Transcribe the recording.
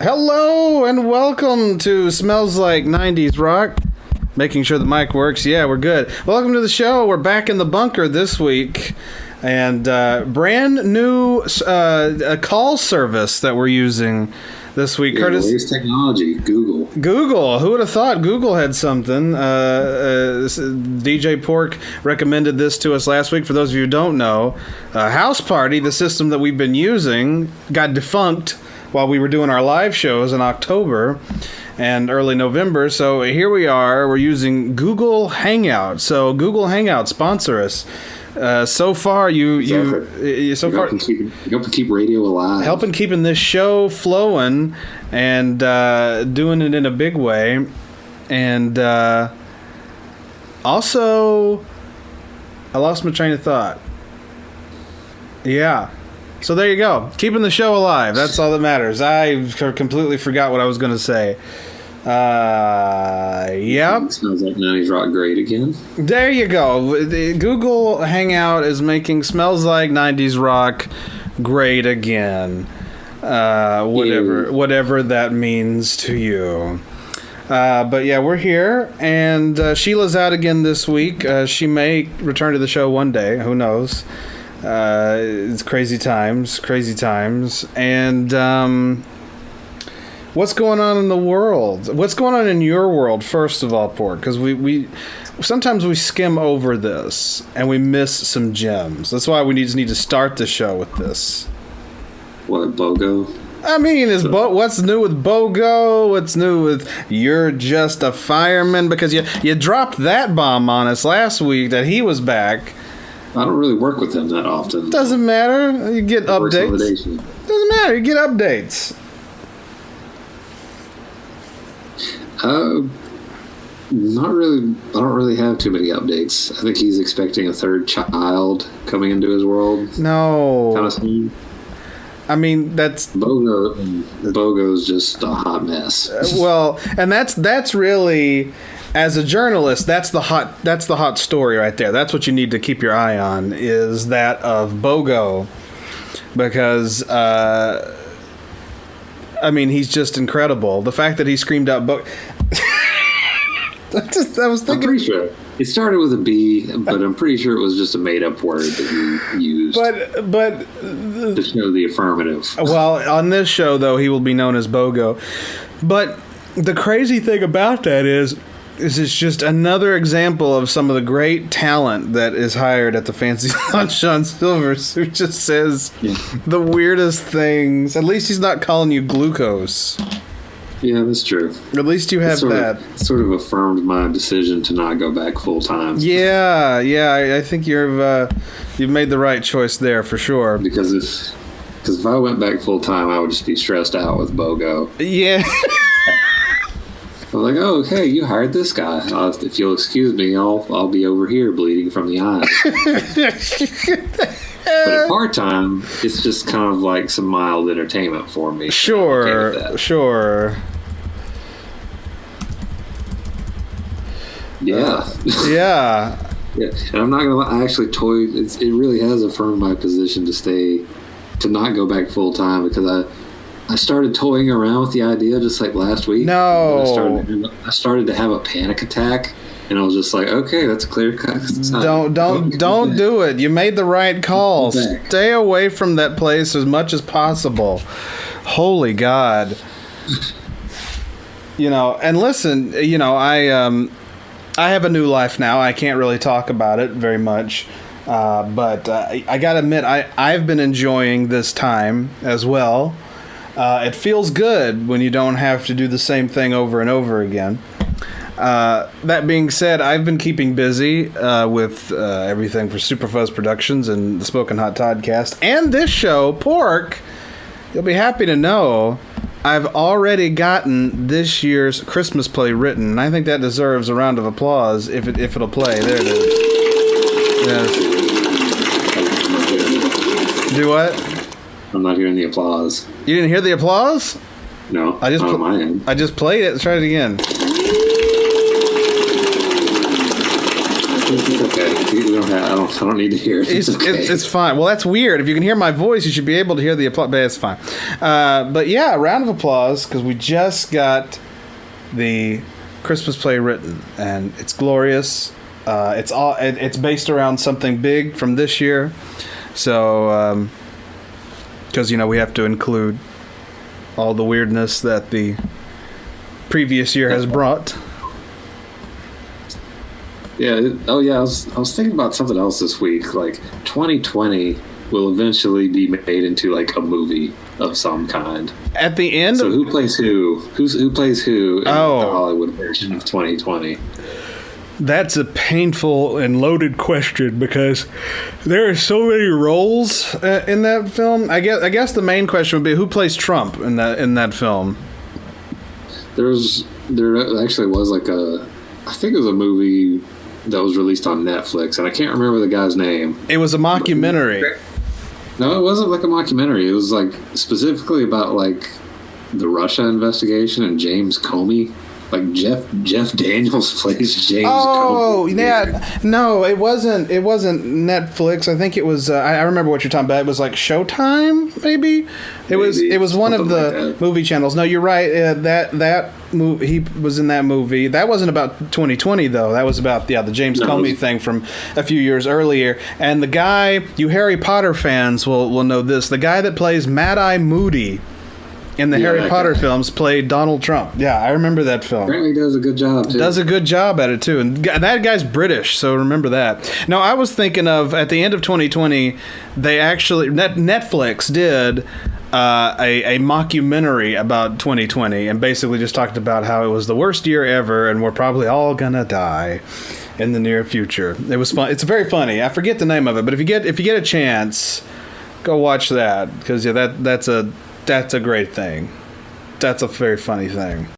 Hello and welcome to Smells Like 90's Rock. Making sure the mic works. Yeah, we're good. Welcome to the show. We're back in the bunker this week. And brand new call service that we're using this week. Yeah, Curtis, latest technology, Google. Who would have thought Google had something? DJ Pork recommended this to us last week. For those of you who don't know, House Party, the system that we've been using, got defunct while we were doing our live shows in October and early November. So here we are. We're using Google Hangout. So Google Hangout, sponsor us. So far, helping keep radio alive, helping keeping this show flowing, and doing it in a big way, and also, I lost my train of thought. Yeah, so there you go, keeping the show alive. That's all that matters. I completely forgot what I was going to say. Yep. Smells like 90's Rock great again. There you go. The Google Hangout is making Smells Like 90's Rock great again. Whatever that means to you. But yeah, we're here, and Sheila's out again this week. She may return to the show one day. Who knows? It's crazy times. And what's going on in the world? What's going on in your world, first of all, Pork? Because we sometimes we skim over this and we miss some gems. That's why we just need to start the show with this. What, BOGO? I mean, what's new with BOGO? What's new with You're Just a Fireman? Because you dropped that bomb on us last week that he was back. I don't really work with him that often. Doesn't matter. You get updates. Doesn't matter. You get updates. Not really. I don't really have too many updates. I think he's expecting a third child coming into his world. No. Kind of thing. I mean, that's BOGO's just a hot mess. Well, and that's really, as a journalist, that's the hot story right there. That's what you need to keep your eye on, is that of BOGO, because I mean, he's just incredible. The fact that he screamed out BOGO. I was thinking. I'm pretty sure it started with a B, but I'm pretty sure it was just a made-up word that he used. But to show the affirmative. Well, on this show, though, he will be known as BOGO. But the crazy thing about that is it's just another example of some of the great talent that is hired at the Fancy Lunch on Silver's, who just says the weirdest things. At least he's not calling you glucose. Yeah, that's true. At least you have that. Sort of affirmed my decision to not go back full time. Yeah, I think you've made the right choice there for sure. Because if I went back full time, I would just be stressed out with BOGO. Yeah. I'm like, oh, hey, you hired this guy. If you'll excuse me, I'll be over here bleeding from the eyes. But at part-time, it's just kind of like some mild entertainment for me. Sure. Yeah. Yeah. And I'm not going to lie, I actually toyed. It really has affirmed my position to not go back full-time, because I started toying around with the idea just like last week. No. I started to have a panic attack, and I was just like, okay, that's a clear cut. Don't do it. You made the right call. Stay away from that place as much as possible. Holy God. And listen, I have a new life now. I can't really talk about it very much. But I got to admit, I've been enjoying this time as well. It feels good when you don't have to do the same thing over and over again. That being said, I've been keeping busy with everything for Superfuzz Productions and the Smokin' Hot Toddcast. And this show, Pork, you'll be happy to know I've already gotten this year's Christmas play written. And I think that deserves a round of applause if it'll play. There it is. Yes. Do what? I'm not hearing the applause. You didn't hear the applause? No, I just played it. Let's try it again. It's okay. We don't have, I don't need to hear it. It's fine. Well, that's weird. If you can hear my voice, you should be able to hear the applause. But it's fine. But yeah, round of applause because we just got the Christmas play written, and it's glorious. It's based around something big from this year, so because we have to include all the weirdness that the previous year has brought. Yeah. Oh, yeah. I was thinking about something else this week. Like 2020 will eventually be made into like a movie of some kind. At the end. So who plays who? Who plays who in the Hollywood version of 2020? That's a painful and loaded question because there are so many roles in that film. I guess the main question would be who plays Trump in that film. There actually was like I think it was a movie that was released on Netflix, and I can't remember the guy's name. It was a mockumentary. No, it wasn't like a mockumentary. It was like specifically about like the Russia investigation and James Comey. Like Jeff Daniels plays James Comey. Oh, yeah. No, it wasn't Netflix. I think it was I remember what you're talking about. It was like Showtime, maybe? It was one of the movie channels. No, you're right. That movie, he was in that movie. That wasn't about 2020 though. That was about the James Comey thing from a few years earlier. And the guy, you Harry Potter fans will know this. The guy that plays Mad-Eye Moody in the Harry Potter films played Donald Trump. Yeah, I remember that film. Apparently does a good job, too. Does a good job at it, too. And that guy's British, so remember that. Now, I was thinking of, at the end of 2020, they actually, Netflix did a mockumentary about 2020 and basically just talked about how it was the worst year ever and we're probably all gonna die in the near future. It was fun. It's very funny. I forget the name of it, but if you get a chance, go watch that because that's a great thing. That's a very funny thing.